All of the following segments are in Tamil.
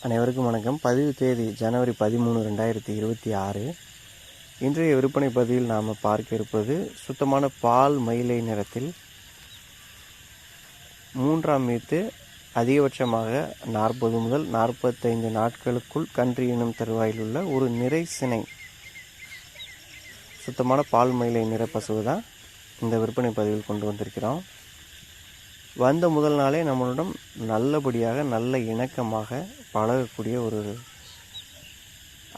அனைவருக்கும் வணக்கம். பதிவு தேதி ஜனவரி 13, 2026. இன்றைய விற்பனை பதிவில் நாம் பார்க்க இருப்பது சுத்தமான பால் மயிலை நிறத்தில் 3ஆம் ஈத்து அதிகபட்சமாக 40 முதல் 45 நாட்களுக்குள் கன்று ஈனும் தருவாயில் உள்ள ஒரு நிறை சினை சுத்தமான பால் மயிலை நிற பசுவை தான் இந்த விற்பனை பதிவில் கொண்டு வந்திருக்கிறோம். வந்த முதல் நாளே நம்மளிடம் நல்லபடியாக நல்ல இணக்கமாக பழகக்கூடிய ஒரு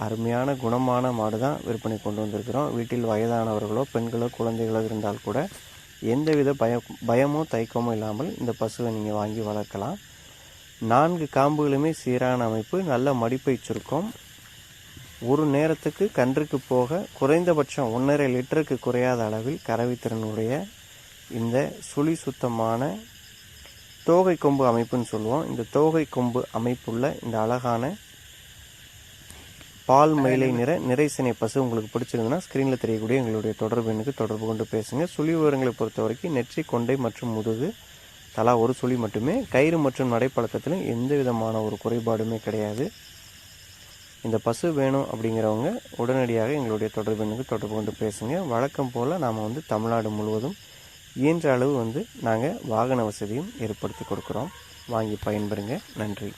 அருமையான குணமான மாடு தான் விற்பனை கொண்டு வந்திருக்கிறோம். வீட்டில் வயதானவர்களோ பெண்களோ குழந்தைகளோ இருந்தால் கூட எந்தவித பயமோ தயக்கமோ இல்லாமல் இந்த பசுவை நீங்கள் வாங்கி வளர்க்கலாம். 4 காம்புகளுமே சீரான அமைப்பு, நல்ல மடிப்பை சுருக்கம். ஒரு நேரத்துக்கு கன்றுக்கு போக குறைந்தபட்சம் 1.5 லிட்டருக்கு குறையாத அளவில் கறவைத்திறனுடைய இந்த சுழி சுத்தமான தோகை கொம்பு அமைப்புன்னு சொல்லுவோம். இந்த தோகை கொம்பு அமைப்புள்ள இந்த அழகான பால் மயிலை நிறை சினை பசு உங்களுக்கு பிடிச்சிருந்ததுன்னா ஸ்க்ரீனில் தெரியக்கூடிய எங்களுடைய தொடர்பு எண்ணுக்கு தொடர்பு கொண்டு பேசுங்க. சுழி விவரங்களை பொறுத்த வரைக்கும் நெற்றி, கொண்டை மற்றும் முதுகு தலா ஒரு சுழி மட்டுமே. கயிறு மற்றும் நடைப்பழக்கத்திலும் எந்த விதமான ஒரு குறைபாடுமே கிடையாது. இந்த பசு வேணும் அப்படிங்கிறவங்க உடனடியாக எங்களுடைய தொடர்பு எண்ணுக்கு தொடர்பு கொண்டு பேசுங்க. வழக்கம் போல் நாம் தமிழ்நாடு முழுவதும் இயன்ற அளவு நாங்கள் வாகன வசதியும் ஏற்படுத்தி கொடுக்குறோம். வாங்கி பயன்பெறுங்க. நன்றி.